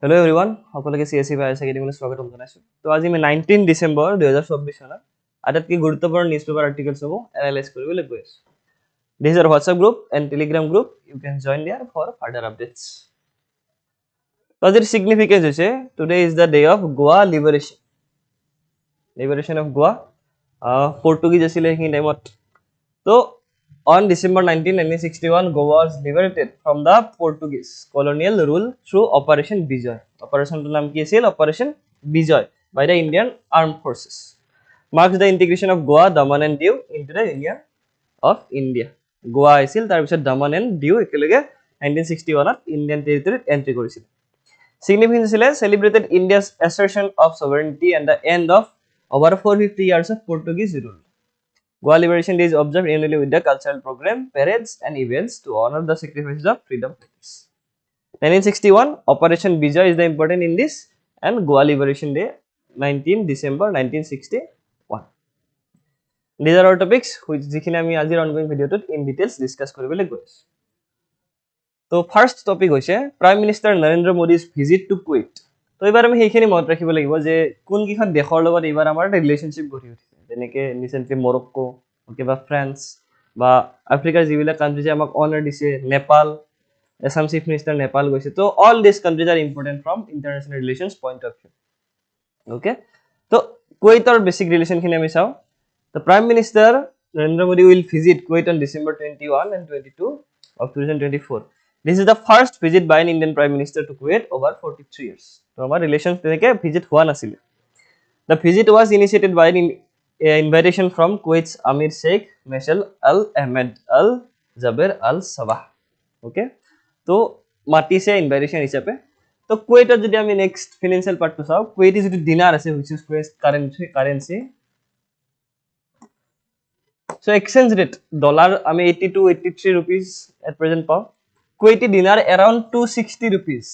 Hello everyone, সকলকে CSE virus একাডেমীলৈ স্বাগতম জনাইছো। তো আজি আমি 19 ডিসেম্বৰ 2024 চনত আটাইতকৈ গুৰুত্বপূৰ্ণ নিউজ পেপাৰ আৰ্টিকেলছসমূহ এনালাইজ কৰিবলৈ গৈ আছো। This is our WhatsApp group and Telegram group. You can join there for further updates. তো আজিৰ significance হৈছে today is the day of Goa liberation. Liberation of Goa. Portuguese আছিলে সেই টাইমত। তো on December 19, 1961, Goa was liberated from the Portuguese colonial rule through Operation Bijoy. Operation naam ki asil Operation Bijoy by the Indian Armed Forces. Marks the integration of Goa, Daman and Diu into the Union of India. Goa asil tar pisot Daman and Diu ekelege 1961 to Indian territory entry korisil. Significance asile celebrated India's assertion of sovereignty and the end of over 450 years of Portuguese rule. Goa Liberation Day is observed annually with the cultural program, parades and events to honor the sacrifices of freedom fighters. 1961, Operation Bijoy is the important in this, and Goa Liberation Day, 19 December 1961. These are our topics which jikhine ami ajir ongoing video tut in details discuss koribole goi asu. So first topic hoise Prime Minister Narendra Modi's visit to Kuwait. তো এবাৰ আমি সেইখিনি মনত ৰাখিব লাগিব যে কোন কিখন দেশৰ লগত এবাৰ আমাৰ ৰিলেশনশিপ গঢ়ি উঠিছে যেনেকৈ ৰিসেন্টলি মৰক্কো অথবা ফ্ৰান্স বা আফ্ৰিকাৰ যিবিলাক কান্ট্ৰি যে আমাক অনাৰ দিছে নেপাল আসাম চিফ মিনিষ্টাৰ নেপাল গৈছে to all this countries are important from international relations point of view okay তো কুৱেইটৰ বেসিক ৰিলেশনখিনি আমি চাওঁ The Prime Minister Narendra Modi will visit Kuwait on December 21 and 22 of 2024. This is the first visit by an Indian Prime Minister to Kuwait over 43 years. So, our relations teneke visit hua nasile. The visit was initiated by an invitation from Kuwait's Amir Sheikh Meshal Al Ahmed Al Jaber Al Sabah. Okay? So, mati se invitation hisabe. So, Kuwait jodi ami next financial part to saw. Kuwait is the dinar ase which is Kuwait's currency. So exchange rate dollar আমি 82 83 rupees at present পাও Kuwaiti dinar around 260 rupees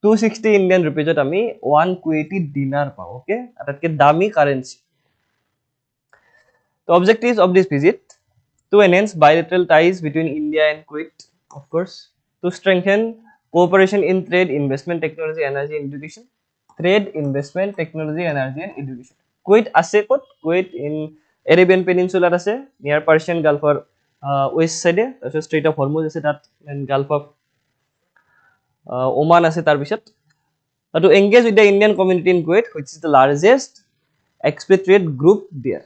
260 Indian rupees ত আমি 1 Kuwaiti dinar পাও okay আটাতকে দামি currency The objectives of this visit to enhance bilateral ties between India and Kuwait of course to strengthen cooperation in trade investment technology energy and education trade investment technology energy and education Kuwait আছে কত Kuwait in Arabian Peninsula আছে near Persian Gulf or west side আছে Strait of Hormuz আছে তাত and Gulf of Oman আছে তাৰ পিছত to engage with the Indian community in Kuwait which is the largest expatriate group there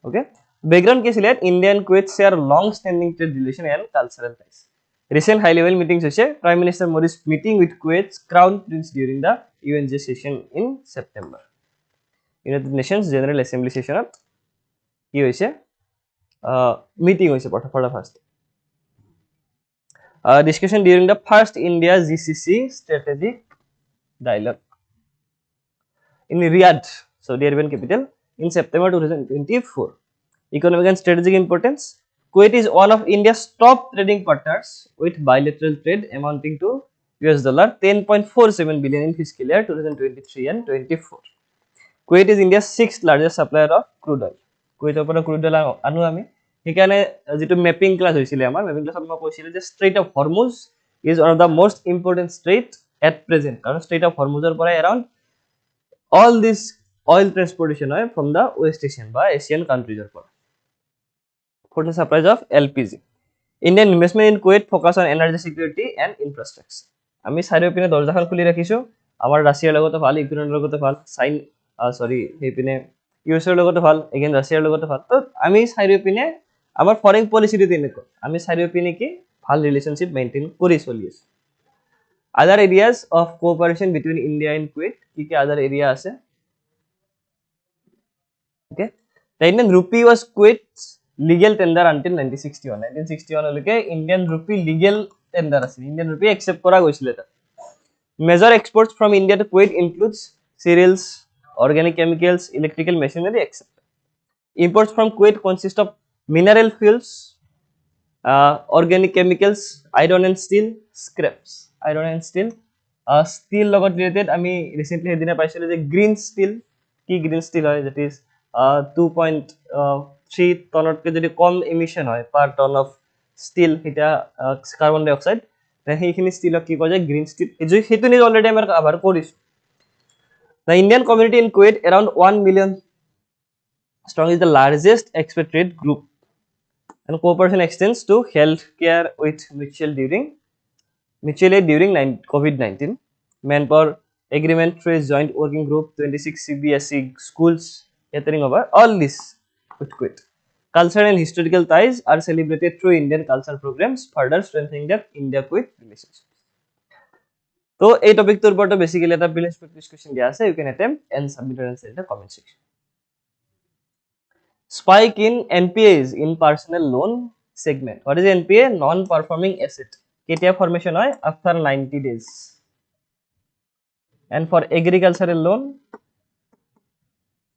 okay background কি ছিল India and Kuwait share long standing trade relation and cultural ties recent high level meetings হৈছে Prime Minister Modi's meeting with Kuwait's crown prince during the UNJ session in September United Nations General Assembly session কি হৈছে meeting হৈছে for the first discussion during the first India GCC strategic dialogue in Riyadh Saudi Arabian capital in September 2024 economic and strategic importance Kuwait is one of India's top trading partners with bilateral trade amounting to $10.47 billion in fiscal year 2023 and 24 Kuwait is India's sixth largest supplier of crude oil. Kuwait opor crude oil anu ami hekane jitu mapping class hoisile amar mapping class ma koisile je Strait of Hormuz is one of the most important strait at present karon Strait of Hormuz er pora around all this oil transportation hoy from the West Asian ba Asian countries er pora for the supply of LPG Indian investment in Kuwait focus on energy security and infrastructure ami side opine dorja khan khuli rakhisu amar Russia logoto bhal Ukraine logoto bhal sign sorry হেপিনে ইউএসএৰ লগতে ভাল again ৰাছিয়াৰ লগতে ভাল তো আমি চাৰিওপিনে আমাৰ foreign পলিচিটো তেনেকৈ আমি চাৰিওপিনে কি ভাল ৰিলেশনশিপ মেইনটেইন কৰি চলি আছো other areas of cooperation between India and Kuwait কি কি আদাৰ এৰিয়া আছে okay The Indian rupee was Kuwait's legal tender until 1961 লৈকে ইন্ডিয়ান রুপি লিগেল টেন্ডার আছিল ইন্ডিয়ান রুপি একসেপ্ট কৰা গৈছিল এটা major exports from India to Kuwait includes cereals organic chemicals, electrical machinery, etc. Imports from Kuwait consist of mineral fuels, organic chemicals, iron and steel, scraps. Iron and steel. Steel logot related, I mean recently hedina paisile je green steel. Ki green steel hoy that is 2.3 ton ke jodi kom emission hoy per ton of steel hita carbon dioxide then সেইখিনি ষ্টিলক কি কয় যে green still সেইটো নিজ already আমি cover কৰিছোঁ the Indian community in Kuwait around 1 million strong is the largest expatriate group and cooperation extends to healthcare with mutual aid during COVID-19 manpower agreement through a joint working group 26 CBSE schools catering over all this with Kuwait. Cultural and historical ties are celebrated through Indian cultural programs, further strengthening the India-Kuwait relationship. So, this topic to basically a previous practice question you can attempt and submit your answer in the comment section. Spike in NPAs in personal loan segment. What is NPA? Non-performing asset. KTA formation after 90 days. And for agricultural loan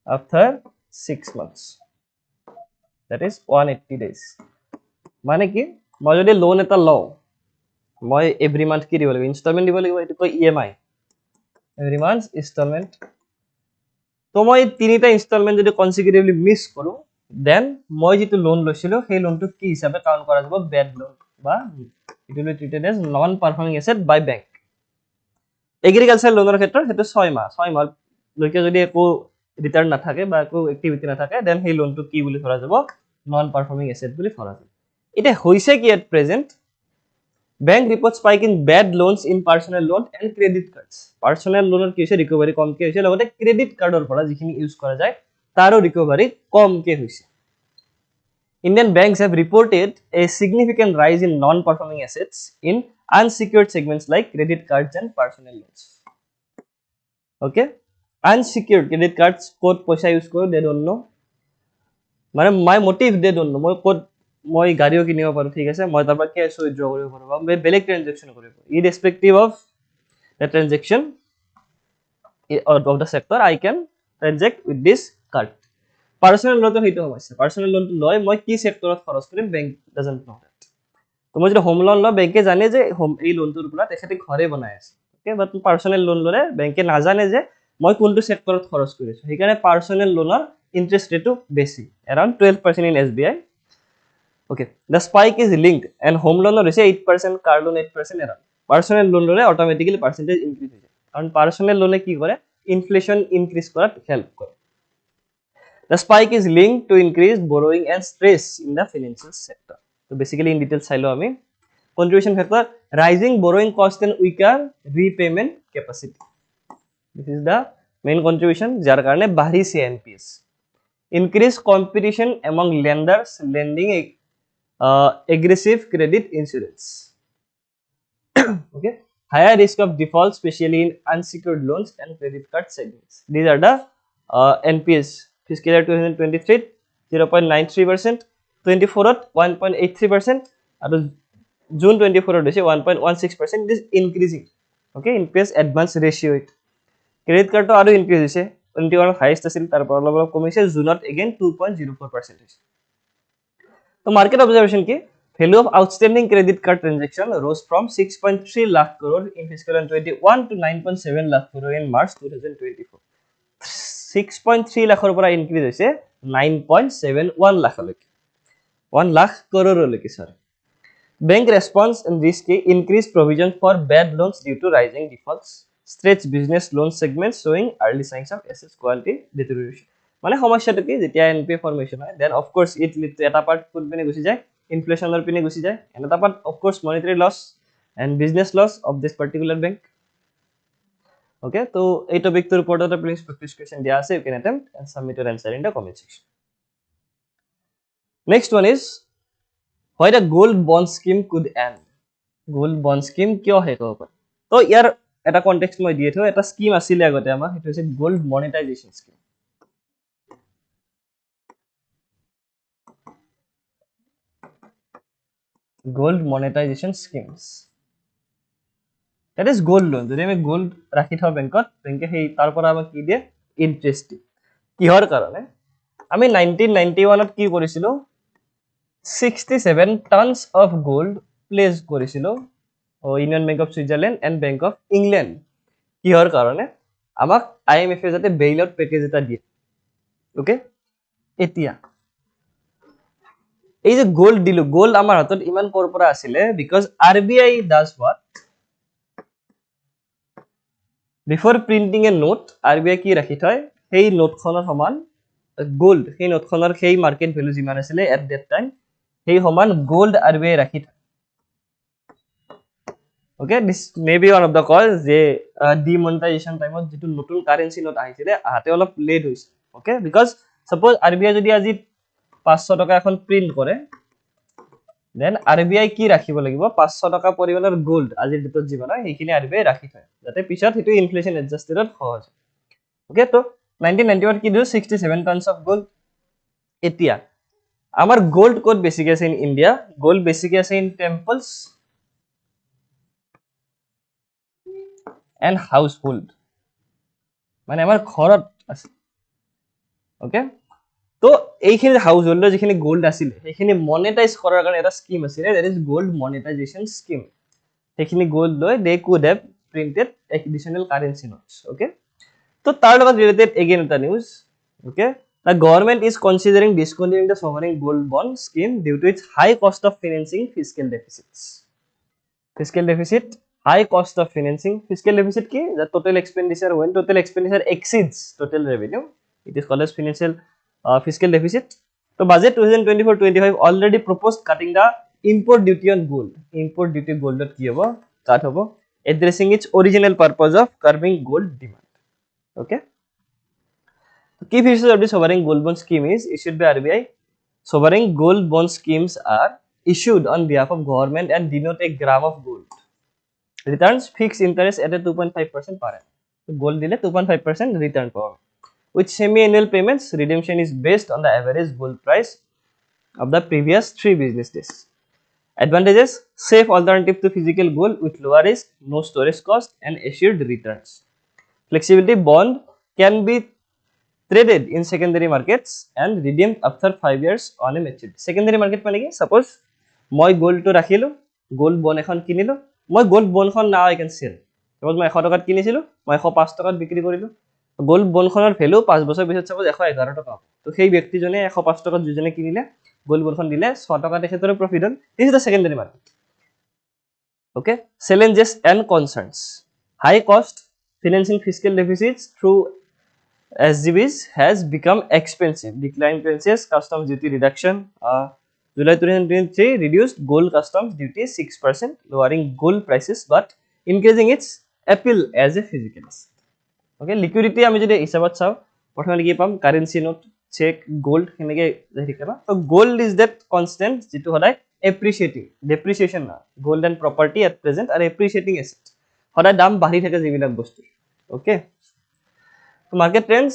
after 6 months. That is 180 days. মানে কি মই যদি loan এটা লওঁ মই every month কি দিব লাগিব ইনষ্টলমেন্ট দিব লাগিব এটো কয় ইএমআই এভৰি মান্থ ইনষ্টলমেন্ট তো মই তিনিটা ইনষ্টলমেন্ট যদি কনসিকিউটিভলি মিস কৰো দেন মই যেটো লোন লৈছিলো সেই লোনটো কি হিচাপে কাউন্ট কৰা যাব বেড লোন বা it will be treated as non performing asset by bank agriculture লোনৰ ক্ষেত্ৰত হেতু 6 মাহ লৈকে যদি একো ৰিটাৰ্ণ নাথাকে বা একো এক্টিভিটি নাথাকে দেন সেই লোনটো কি বুলি ধৰা যাব নন পাৰফৰ্মিং এসেট বুলি ধৰা যাব এটা হৈছে কি at present bank report spike in bad loans in personal loan and credit cards personal loan কি হৈছে ৰিকভাৰি কম কে হৈছে লগতে ক্ৰেডিট কাৰ্ডৰ পৰা যিখিনি ইউজ কৰা যায় তাৰো ৰিকভাৰি কম কে হৈছে Indian banks have reported a significant rise in non performing assets in unsecured segments like credit cards and personal loans okay unsecured credit cards code পইচা ইউজ কৰে they don't know মানে my motive they don't know মই গাড়ীও কিনিব পাৰো ঠিক আছে মই তাৰপৰা ক্যাশ উইথড্ৰ কৰিব পাৰো বা বেলেগ ট্ৰানজাকচন কৰিব পাৰো irrespective of the transaction of the sector I can transact with this card personal loan তো হেতু হৈছে personal loan লয় মই কি সেক্টৰত খৰচ কৰিম bank doesn't know that তো মই যদি হোম লোন লওঁ বেংকে জানে যে এই লোনটোৰ পৰা তেখেতে ঘৰে বনাই আছে ওকে বাট পাৰ্সোনাল লোন ললে বেংকে নাজানে যে মই কোনটো সেক্টৰত খৰচ কৰিছো সেইকাৰণে পাৰ্সোনাল লোনৰ ইন্টাৰেস্ট ৰেটটো বেছি around 12% in SBI okay the spike is linked and home loan is 8% car loan 8% around personal loan lole automatically percentage increase hoye karon personal loan e ki kore inflation increase korat help kore the spike is linked to increased borrowing and stress in the financial sector so basically in detail sailo ami contribution factor rising borrowing cost and weaker repayment capacity this is the main contribution jar karone bahri se NPS increased competition among lenders lending aggressive credit insurance okay higher risk of default especially in unsecured loans and credit card segments these are the NPS fiscal year 2023 0.93% 24 at 1.83% and June 24 at 1.16% it is increasing okay NPS advance ratio it credit card to aru increase hoise 21 highest asil tar por olop komise June at again 2.04% तो market observation key value of outstanding credit card transaction rose from 6.3 lakh crore in fiscal year 21 to 9.7 lakh crore in March 2024 6.3 lakh পৰা increase হৈছে 9.71 lakh লৈকে 1 lakh crore লৈকে sorry bank response in this case increased provision for bad loans due to rising defaults stretched business loan segments showing early signs of asset quality deterioration মানে সমস্যাটো কি যেতিয়া NPA formation হয় then of course it lead to এটা part কোন পিনে গুছি যায় ইনফ্লেশনৰ পিনে গুছি যায় এন্ড এটা part of course monetary loss and business loss of this particular bank okay তো এই টপিকটোৰ ওপৰত এটা প্লিজ প্ৰ্যাকটিছ কোৱেশ্চন দিয়া আছে you can attempt and submit your answer in the comment section next one is why the gold bond scheme could end gold bond scheme কিয় হে ক'ব পাৰ তো ইয়াৰ এটা কনটেক্সট মই দিয়ে থৈ এটা স্কিম আছিল আগতে আমাৰ হেতু হৈছে gold monetization scheme gold monetization schemes that is gold loan যদি আমি গোল্ড ৰাখি থওঁ বেংকত বেংকে সেই তাৰ পৰা আমাক কি দিয়ে ইন্টাৰেস্ট কিহৰ কাৰণে আমি 1991 ত কি কৰিছিলো 67 tons of gold প্লেস কৰিছিলো Union Bank of Switzerland and Bank of England কিহৰ কাৰণে আমাক আইএমএফ এ যাতে বেইল আউট প্যাকেজ এটা দিয়ে ওকে এতিয়া এই যে গোল্ড দিলো, গোল্ড আমাৰ হাতত ইমান কৰ পৰা আছিলে because RBI does what? Before printing a note, RBI কি ৰাখি থয়, সেই নোটখনৰ সমান গোল্ড, সেই নোটখনৰ সেই মাৰ্কেট ভ্যালু যিমান আছিলে এট দ্যাট টাইম, সেই সমান গোল্ড RBI ৰাখি থয়। Okay, this may be one of the cause যে demonetization টাইমত যেটো নতুন কারেন্সি নোট আহিছিলে আহাতে অলপ লেট হৈছে। Okay, because suppose RBI যদি আজি 500 টকা এখন প্রিন্ট কৰে, দেন RBI কি ৰাখিব লাগিব, 500 টকা পৰিমাণৰ গোল্ড আজিৰ ডেটত যিমান হয় সেইখিনি RBI ৰাখি থয় যাতে পিছত হেতু ইনফ্লেশন এডজাস্টেডত সহজ। ওকে, তো 1991 কি দিও 67 টনস অফ গোল্ড। এতিয়া আমাৰ গোল্ড কোড বেছিকৈ আছে ইন ইন্ডিয়া, গোল্ড বেছিকৈ আছে ইন টেম্পলস এন্ড হাউসহোল্ড, মানে আমাৰ ঘৰত আছে। ওকে, তো এইখিনি হাউস হোল্ডৰ যিখিনি গোল্ড আছিল সেইখিনি মনেটাইজ কৰাৰ কাৰণে এটা স্কিম আছিল, দ্যাট ইজ গোল্ড মনেটাইজেশন স্কিম। সেইখিনি গোল্ড লৈ they could have printed additional currency notes. Okay, তো তাৰ লগত ৰিলেটেড এগেইন এটা news. Okay, the government is considering discontinuing the sovereign gold bond scheme due to its high cost of financing fiscal deficits. Fiscal deficit, high cost of financing. Fiscal deficit ki, the total expenditure, when total expenditure exceeds total revenue, it is called as financial fiscal deficit. So budget 2024-25 already proposed cutting the import duty on gold. Import duty gold ki hobo, cut hobo, addressing its original purpose of curbing gold demand. Okay, key features of the sovereign gold bond scheme is issued by RBI. Sovereign gold bond schemes are issued on behalf of government and denote a gram of gold. Returns fixed interest at a 2.5% per annum. So gold dile 2.5% return power. With semi-annual payments, redemption is based on the average gold price of the previous 3 business days. Advantages: safe alternative to physical gold with lower risk, no storage cost, and assured returns. Flexibility: bond can be traded in secondary markets and redeemed after 5 years on a maturity. Secondary market মানে কি, suppose মই gold to ৰাখিলো, gold bond এখন কিনিলো, মই gold bond খন now I can sell. suppose মই 100 টকাত কিনিছিলো, মই 105 টকাত বিক্ৰী কৰিলো, gold bond খনৰ ভ্যালু 5 বছৰ পিছত suppose 111 টকা। তো সেই ব্যক্তিজনে 105 টকাত যিজনে কিনিলে gold bond খন দিলে 6 টকা তেখেতৰ প্ৰফিট হ'ল। This is the secondary market. Okay, challenges and concerns: high cost, financing fiscal deficits through SGBs has become expensive. Decline prices, customs duty reduction. July 2023 reduced gold customs duty 6%, lowering gold prices but increasing its appeal as a physical asset. Okay, liquidity আমি যদি হিসাবত চাও, প্ৰথমে কি পাম, currency note, check, gold হেনেকে হেৰি কৰা। তো গোল্ড ইজ দ্যাট কনস্ট্যান্ট যেটো সদায় এপ্রিসিয়েটিং, ডেপ্রিসিয়েশন না, gold and property at present are appreciating asset, সদায় দাম বাঢ়ি থাকে যিবিলাক বস্তু। Okay, market trends: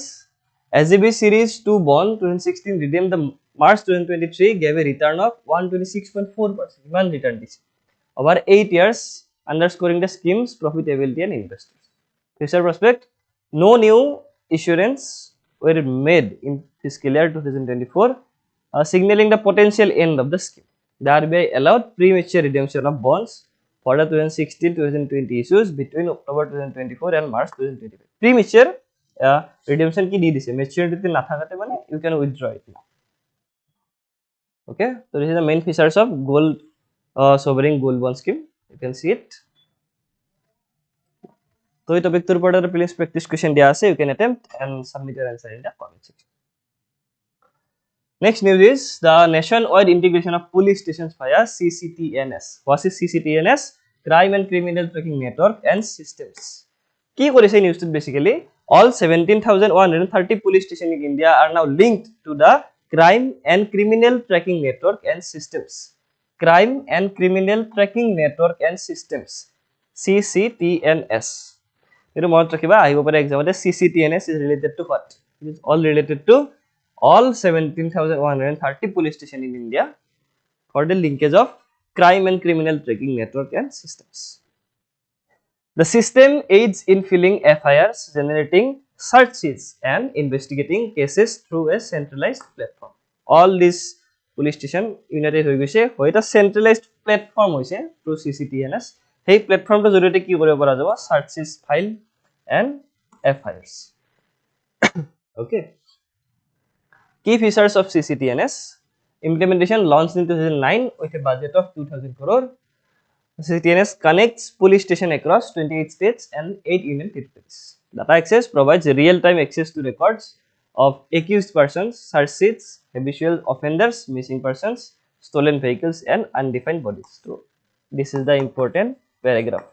SGB series 2 bond 2016 redeemed the March 2023 gave a return of 126.4%. Iman return this over 8 years, underscoring the scheme's profitability and investors. Future prospect: no new issuance were made in fiscal year 2024, signaling the potential end of the scheme. The RBI allowed premature redemption of bonds for the 2016-2020 issues between October 2024 and March 2025. Premature redemption কি দি দিছে, maturity না থাকাতে মানে you can withdraw it now. Okay, so this is the main features of gold sovereign gold bond scheme. You can see it. তো এই টপিকটোৰ ওপৰত এটা please practice question দিয়া আছে, you can attempt and submit your answer in the comment section. Next news is the nationwide integration of police stations via CCTNS. What is CCTNS? Crime and Criminal Tracking Network and Systems. কি কৰিছে নিউজটোত basically all 17,130 police stations in India are now linked to the Crime and Criminal Tracking Network and Systems. Crime and Criminal Tracking Network and Systems, CCTNS. It is more tricky. I hope example CCTNS is related to what? It is all related to all 17,130 police stations in India for the linkage of Crime and Criminal Tracking Network and Systems. The system aids in filling FIRs, generating searches and investigating cases through a centralized platform. All these police station united হৈ গৈছে হয় এটা centralized platform হৈছে through CCTNS. সেই প্ল্যাটফর্মটো জৰিয়তে কি কৰিব পৰা যাব, searches, file and FIRs. Okay, key features of CCTNS: Implementation launched in 2009 with a budget of 2000 crore. CTNS connects police station across 28 states and 8 union territories. Data access provides real-time access to records of accused persons, search sheets, habitual offenders, missing persons, stolen vehicles, and undefined bodies. So, this is the important paragraph.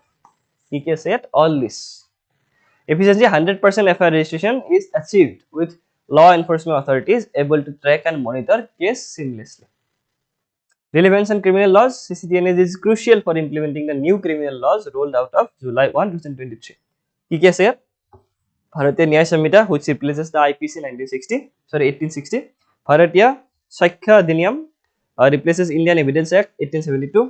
You can say all this. Efficiency 100% FIR registration is achieved with law enforcement authorities able to track and monitor case seamlessly. Relevance and criminal laws. CCTNS is crucial for implementing the new criminal laws rolled out of July 1, 2023. কি কি আছে ভাৰতীয় ন্যায় সংহিতা which replaces the IPC 1860. ভাৰতীয় সাক্ষ্য অধিনিয়ম replaces Indian Evidence Act 1872.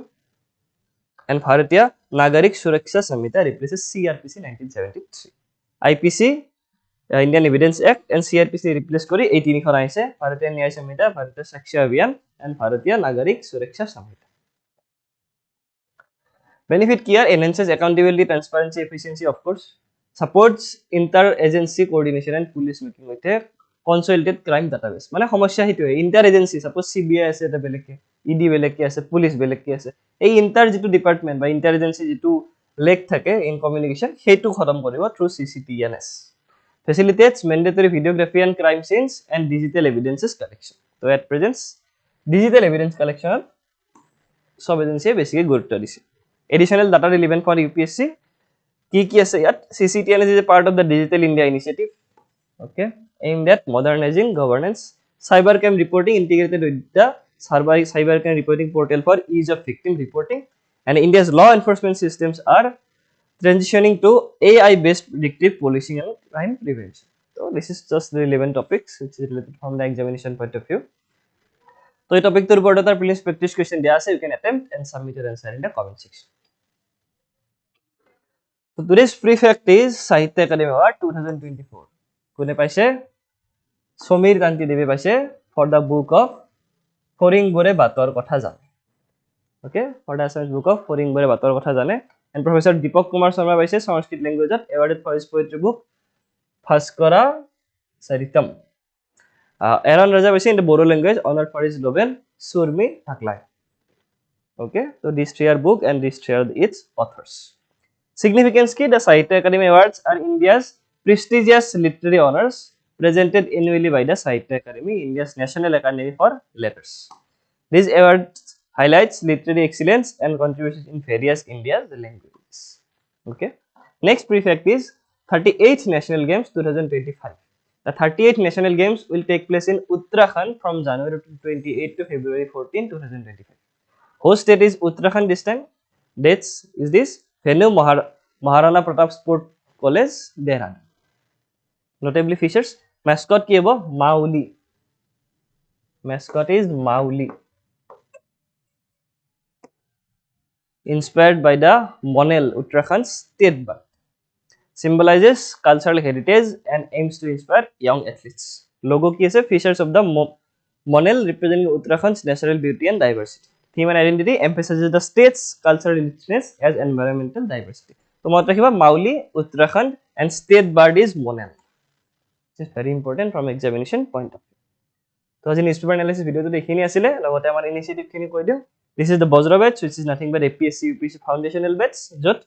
And ভাৰতীয় নাগৰিক সুৰক্ষা সংহিতা replaces CRPC 1973. IPC Indian Evidence Act and CRPC replace কৰি এই তিনিখন আহিছে ভাৰতীয় ন্যায় সংহিতা, ভাৰতীয় সাক্ষ্য অভিযান and ভাৰতীয় নাগৰিক সুৰক্ষা সংহিতা. Benefit here enhances accountability, transparency, efficiency, of course, supports inter-agency coordination and police making with a consolidated crime database. মানে সমস্যা হিটো inter-agency, suppose CBI আছে এটা বেলেগকে, ED বেলেগকে আছে, পুলিশ বেলেগকে আছে, এই ইন্টাৰ যেটো ডিপাৰ্টমেন্ট বা inter-agency যেটো লেক থাকে in communication সেইটো খতম কৰিব through CCTNS. Facilitates mandatory videography and crime scenes and digital evidences collection. So at present digital evidence collection সব এজেন্সিয়ে বেছিকৈ গুৰুত্ব দিছে. Additional data relevant for UPSC কি আছে ইয়াত CCTNS is a part of the Digital India initiative, okay, aimed at modernizing governance, cybercrime reporting integrated with the cybercrime reporting portal for ease of victim reporting, and India's law enforcement systems are transitioning to AI based predictive policing and crime prevention. So this is just the relevant topics which is related from the examination point of view. So এই topic তোৰ ওপৰত এটা prelims practice question দিয়া আছে, you can attempt and submit your answer in the comment section. So today's free fact is Sahitya Academy Award 2024. কোনে পাইছে? সমীৰ কান্তি দেৱে পাইছে for the book of ফৰিং বৰে বাতৰ কথা জানে. Okay, for the Assamese book of ফৰিং বৰে বাতৰ কথা জানে. And Professor Deepak Kumar Sharma paise Sanskrit language awarded for his poetry book Bhaskara Saritam. Aaron Raja paise in the Bodo language honored for his novel Surmi Thaklai. Okay, so these three are book and these three are its authors. Significance ki, the Sahitya Academy Awards are India's prestigious literary honors presented annually by the Sahitya Academy, India's National Academy for Letters. These awards highlights literary excellence and contributions in various India's languages. Okay. Next prefect is 38th National Games 2025. The 38th National Games will take place in Uttarakhand from January 28 to February 14, 2025. Host state is Uttarakhand this time. Dates is this venue Maharana Pratap Sport College, Dehradun. Notably features mascot ki abo Mauli. Mascot is Mauli. Inspired by the Monel, Uttarakhand's state bird, symbolizes cultural heritage and aims to inspire young athletes. Logo ki ase features of the Monel representing Uttarakhand's natural beauty and diversity. Theme and identity emphasizes the state's cultural richness as environmental diversity. So mot rakhiba Mauli, Uttarakhand and state bird is Monel. This is very important from examination point of view. So as in newspaper analysis video to dekhini asile logote amar initiative khini koi diu. This is the VAJRA batch, which is nothing but APSC UPSC Foundational batch. Jot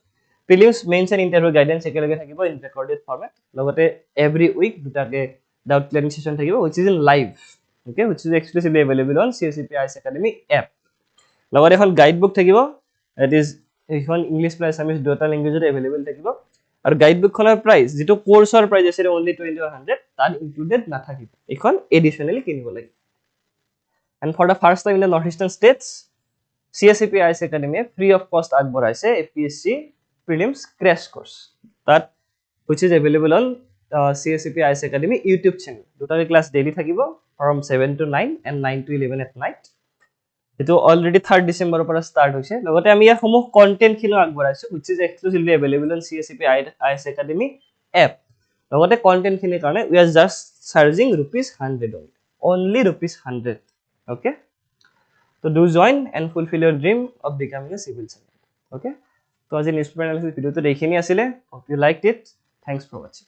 prelims, mains and interview guidance ekelage thakibo in recorded format. Logote every week dutake doubt clearing session thakibo, which is in live, okay, which is exclusively available on CSCP IS Academy app. Logote ekhon guidebook thakibo, that is ekhon English plus Assamese duota language available thakibo. Aru guidebook khonar price jito course or price ase only 2100 tar included na thakibo. Ekhon additionally kinibo lage. And for the first time in the northeastern states, CSCP IS Academy free of cost agboraise APSC prelims crash course that which is available on CSCP IS Academy YouTube channel. Duta class daily thakibo from 7 to 9 and 9 to 11 at night. Ito already 3rd December para start hoise. Logote ami ya homo content khino agboraise which is exclusively available on CSCP IS Academy app. Logote content khini karone we are just charging ₹100 only ₹100. Okay. So do join and fulfill your dream of becoming a civil servant. Okay. So as a newspaper analysis video to dekhini asile. Hope you liked it. Thanks for watching.